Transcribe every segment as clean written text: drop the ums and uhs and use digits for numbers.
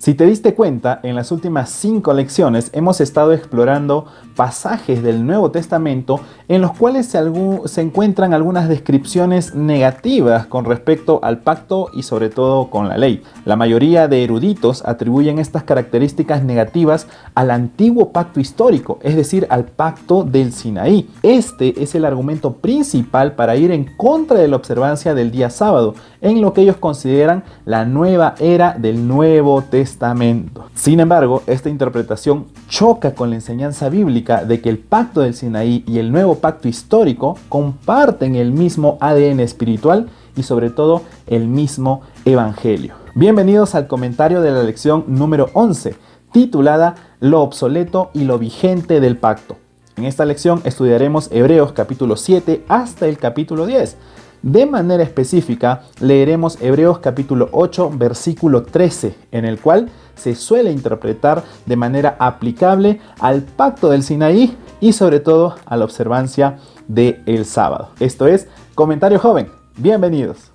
Si te diste cuenta, en las últimas 5 lecciones hemos estado explorando pasajes del Nuevo Testamento en los cuales se encuentran algunas descripciones negativas con respecto al pacto y sobre todo con la ley. La mayoría de eruditos atribuyen estas características negativas al antiguo pacto histórico, es decir, al pacto del Sinaí. Este es el argumento principal para ir en contra de la observancia del día sábado, en lo que ellos consideran la nueva era del Nuevo Testamento. Sin embargo, esta interpretación choca con la enseñanza bíblica de que el pacto del Sinaí y el nuevo pacto histórico comparten el mismo ADN espiritual y sobre todo el mismo evangelio. Bienvenidos al comentario de la lección número 11, titulada Lo obsoleto y lo vigente del pacto. En esta lección estudiaremos Hebreos capítulo 7 hasta el capítulo 10. De manera específica, leeremos Hebreos capítulo 8, versículo 13, en el cual se suele interpretar de manera aplicable al pacto del Sinaí y sobre todo a la observancia del sábado. Esto es Comentario Joven. Bienvenidos.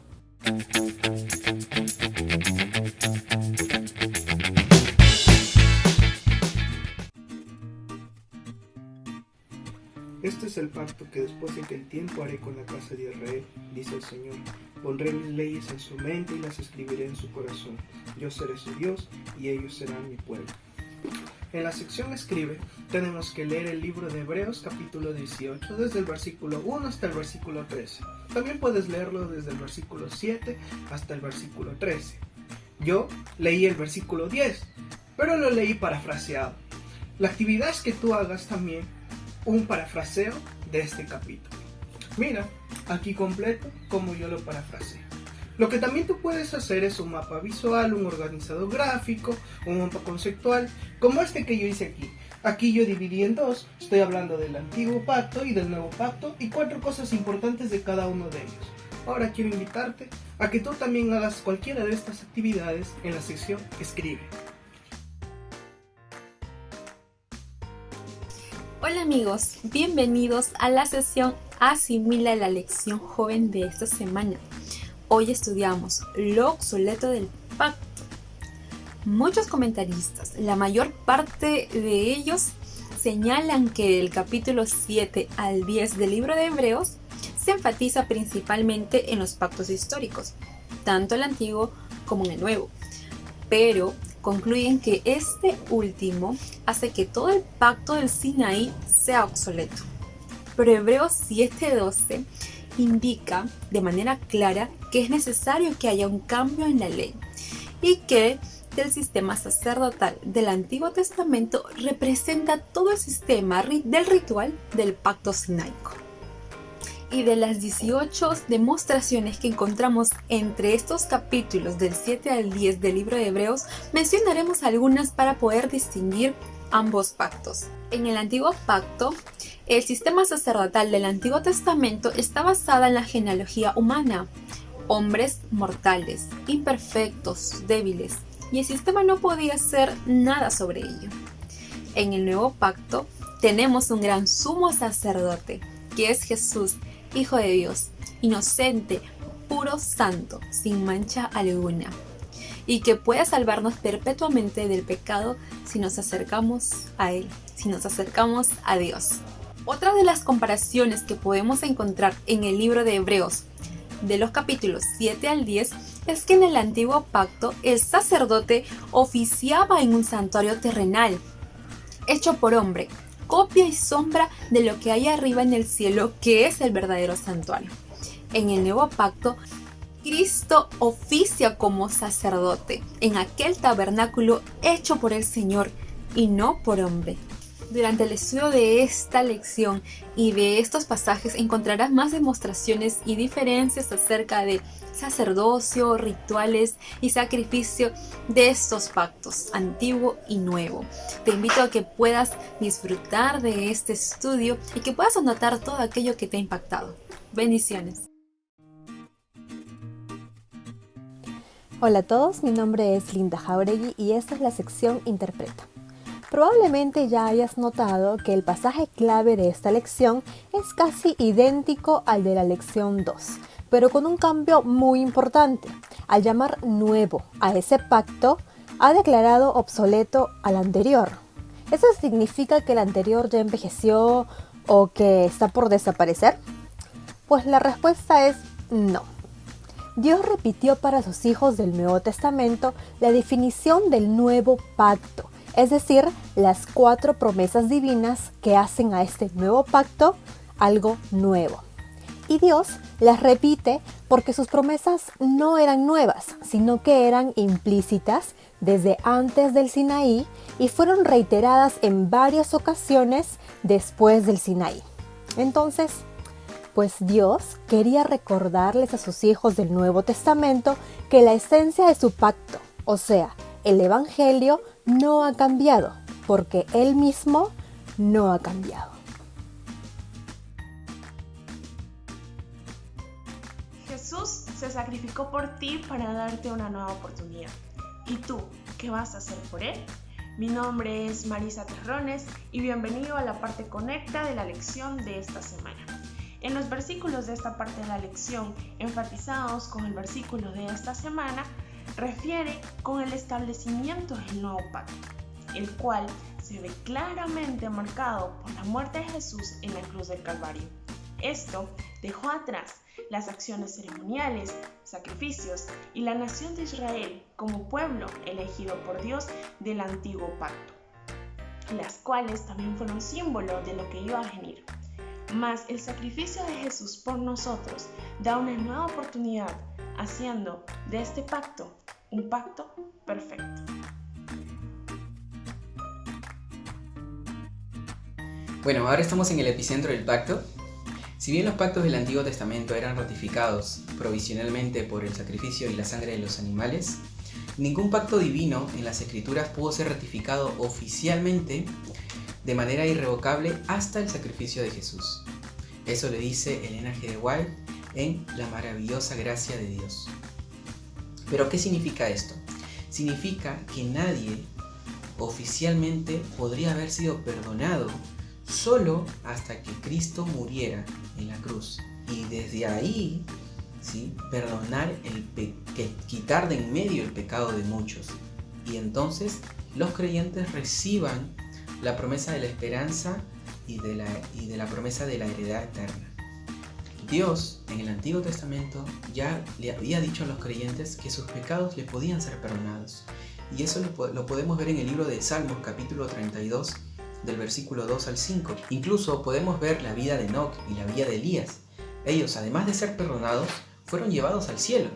Este es el pacto que después de que el tiempo haré con la casa de Israel, dice el Señor. Pondré mis leyes en su mente y las escribiré en su corazón. Yo seré su Dios y ellos serán mi pueblo. En la sección Escribe tenemos que leer el libro de Hebreos capítulo 18 desde el versículo 1 hasta el versículo 13. También puedes leerlo desde el versículo 7 hasta el versículo 13. Yo leí el versículo 10, pero lo leí parafraseado. La actividad es que tú hagas también un parafraseo de este capítulo. Mira, aquí completo como yo lo parafraseé. Lo que también tú puedes hacer es un mapa visual, un organizador gráfico, un mapa conceptual, como este que yo hice aquí. Aquí yo dividí en dos, estoy hablando del antiguo pacto y del nuevo pacto y 4 cosas importantes de cada uno de ellos. Ahora quiero invitarte a que tú también hagas cualquiera de estas actividades en la sección Escribe. Hola amigos, bienvenidos a la sesión Asimila la lección joven de esta semana. Hoy estudiamos lo obsoleto del pacto. Muchos comentaristas, la mayor parte de ellos, señalan que el capítulo 7 al 10 del libro de Hebreos se enfatiza principalmente en los pactos históricos, tanto el antiguo como en el nuevo, pero concluyen que este último hace que todo el pacto del Sinaí sea obsoleto. Pero Hebreos 7:12 indica de manera clara que es necesario que haya un cambio en la ley y que el sistema sacerdotal del Antiguo Testamento representa todo el sistema del ritual del pacto sinaico. Y de las 18 demostraciones que encontramos entre estos capítulos del 7 al 10 del libro de Hebreos, mencionaremos algunas para poder distinguir ambos pactos. En el antiguo pacto, el sistema sacerdotal del Antiguo Testamento está basado en la genealogía humana, hombres mortales, imperfectos, débiles, y el sistema no podía hacer nada sobre ello. En el nuevo pacto, tenemos un gran sumo sacerdote, que es Jesús, Hijo de Dios, inocente, puro, santo, sin mancha alguna, y que puede salvarnos perpetuamente del pecado si nos acercamos a Él, si nos acercamos a Dios. Otra de las comparaciones que podemos encontrar en el libro de Hebreos, de los capítulos 7 al 10, es que en el antiguo pacto el sacerdote oficiaba en un santuario terrenal, hecho por hombre, copia y sombra de lo que hay arriba en el cielo, que es el verdadero santuario. En el nuevo pacto, Cristo oficia como sacerdote en aquel tabernáculo hecho por el Señor y no por hombre. Durante el estudio de esta lección y de estos pasajes encontrarás más demostraciones y diferencias acerca de sacerdocio, rituales y sacrificio de estos pactos, antiguo y nuevo. Te invito a que puedas disfrutar de este estudio y que puedas anotar todo aquello que te ha impactado. Bendiciones. Hola a todos, mi nombre es Linda Jauregui y esta es la sección Interpreta. Probablemente ya hayas notado que el pasaje clave de esta lección es casi idéntico al de la lección 2, pero con un cambio muy importante. Al llamar nuevo a ese pacto, ha declarado obsoleto al anterior. ¿Eso significa que el anterior ya envejeció o que está por desaparecer? Pues la respuesta es no. Dios repitió para sus hijos del Nuevo Testamento la definición del nuevo pacto, es decir, las 4 promesas divinas que hacen a este nuevo pacto algo nuevo. Y Dios las repite porque sus promesas no eran nuevas, sino que eran implícitas desde antes del Sinaí y fueron reiteradas en varias ocasiones después del Sinaí. Entonces, pues Dios quería recordarles a sus hijos del Nuevo Testamento que la esencia de su pacto, o sea, el Evangelio, no ha cambiado, porque Él mismo no ha cambiado. Jesús se sacrificó por ti para darte una nueva oportunidad. ¿Y tú qué vas a hacer por Él? Mi nombre es Marisa Terrones y bienvenido a la parte conecta de la lección de esta semana. En los versículos de esta parte de la lección, enfatizados con el versículo de esta semana, refiere con el establecimiento del nuevo pacto, el cual se ve claramente marcado por la muerte de Jesús en la cruz del Calvario. Esto dejó atrás las acciones ceremoniales, sacrificios y la nación de Israel como pueblo elegido por Dios del antiguo pacto, las cuales también fueron símbolo de lo que iba a venir. Mas el sacrificio de Jesús por nosotros da una nueva oportunidad, haciendo de este pacto un pacto perfecto. Bueno, ahora estamos en el epicentro del pacto. Si bien los pactos del Antiguo Testamento eran ratificados provisionalmente por el sacrificio y la sangre de los animales, ningún pacto divino en las Escrituras pudo ser ratificado oficialmente de manera irrevocable hasta el sacrificio de Jesús. Eso le dice Elena G. de White en La maravillosa gracia de Dios. ¿Pero qué significa esto? Significa que nadie oficialmente podría haber sido perdonado solo hasta que Cristo muriera en la cruz. Y desde ahí, ¿sí?, perdonar, quitar de en medio el pecado de muchos. Y entonces los creyentes reciban la promesa de la esperanza y de la promesa de la heredad eterna. Dios en el Antiguo Testamento ya le había dicho a los creyentes que sus pecados le podían ser perdonados. Y eso lo podemos ver en el libro de Salmos, capítulo 32, del versículo 2 al 5. Incluso podemos ver la vida de Enoc y la vida de Elías. Ellos, además de ser perdonados, fueron llevados al cielo.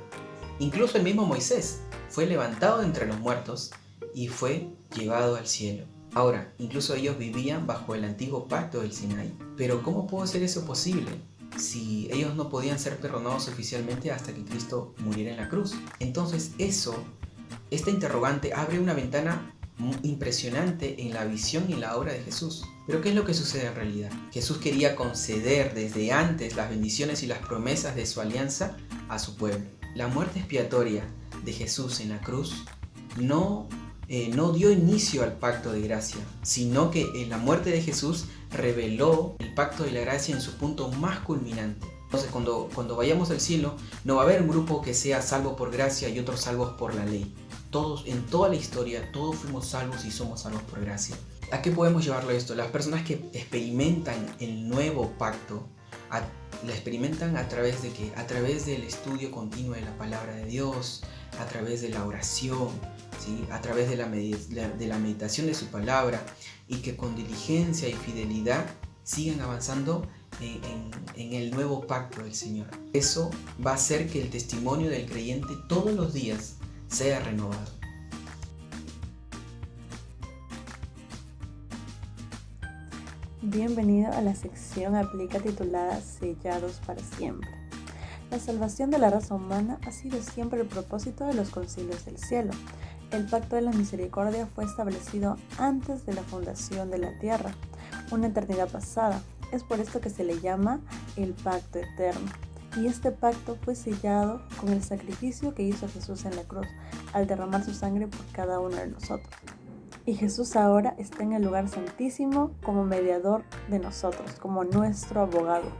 Incluso el mismo Moisés fue levantado entre los muertos y fue llevado al cielo. Ahora, incluso ellos vivían bajo el antiguo pacto del Sinaí. Pero ¿cómo pudo ser eso posible si ellos no podían ser perdonados oficialmente hasta que Cristo muriera en la cruz? Entonces esta interrogante abre una ventana impresionante en la visión y en la obra de Jesús. Pero ¿qué es lo que sucede en realidad? Jesús quería conceder desde antes las bendiciones y las promesas de su alianza a su pueblo. La muerte expiatoria de Jesús en la cruz no dio inicio al pacto de gracia, sino que en la muerte de Jesús reveló el pacto de la gracia en su punto más culminante. Entonces cuando vayamos al cielo no va a haber un grupo que sea salvo por gracia y otros salvos por la ley. Todos, en toda la historia, todos fuimos salvos y somos salvos por gracia. ¿A qué podemos llevarlo esto? Las personas que experimentan el nuevo pacto, la experimentan a través de ¿qué? A través del estudio continuo de la palabra de Dios, a través de la oración, ¿sí?, a través de la meditación de su palabra, y que con diligencia y fidelidad sigan avanzando en el nuevo pacto del Señor. Eso va a hacer que el testimonio del creyente todos los días sea renovado. Bienvenido a la sección Aplica titulada Sellados para siempre. La salvación de la raza humana ha sido siempre el propósito de los concilios del cielo. El pacto de la misericordia fue establecido antes de la fundación de la tierra, una eternidad pasada. Es por esto que se le llama el pacto eterno. Y este pacto fue sellado con el sacrificio que hizo Jesús en la cruz, al derramar su sangre por cada uno de nosotros. Y Jesús ahora está en el lugar santísimo como mediador de nosotros, como nuestro abogado,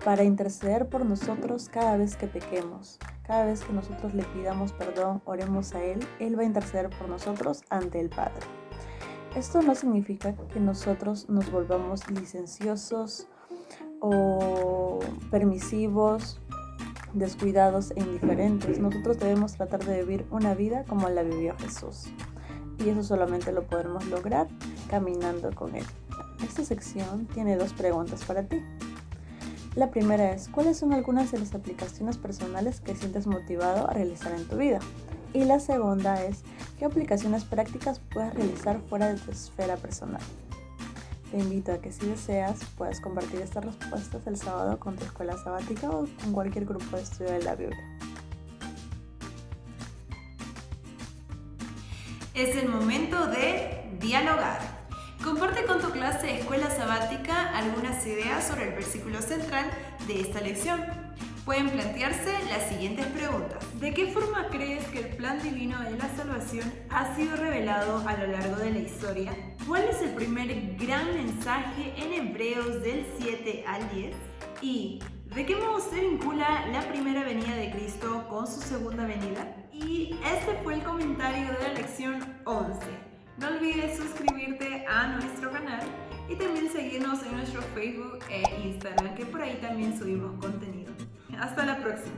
para interceder por nosotros cada vez que pequemos, Cada vez que nosotros le pidamos perdón, oremos a Él, Él va a interceder por nosotros ante el Padre. Esto no significa que nosotros nos volvamos licenciosos o permisivos, descuidados e indiferentes. Nosotros debemos tratar de vivir una vida como la vivió Jesús. Y eso solamente lo podremos lograr caminando con Él. Esta sección tiene 2 preguntas para ti. La primera es, ¿cuáles son algunas de las aplicaciones personales que sientes motivado a realizar en tu vida? Y la segunda es, ¿qué aplicaciones prácticas puedes realizar fuera de tu esfera personal? Te invito a que si deseas puedas compartir estas respuestas el sábado con tu escuela sabática o con cualquier grupo de estudio de la Biblia. Es el momento de dialogar. Comparte con tu clase de escuela sabática algunas ideas sobre el versículo central de esta lección. Pueden plantearse las siguientes preguntas. ¿De qué forma crees que el plan divino de la salvación ha sido revelado a lo largo de la historia? ¿Cuál es el primer gran mensaje en Hebreos del 7 al 10? ¿Y de qué modo se vincula la primera venida de Cristo con su segunda venida? Y este fue el comentario de la lección 11. No olvides suscribirte a nuestro canal y también seguirnos en nuestro Facebook e Instagram, que por ahí también subimos contenido. Hasta la próxima.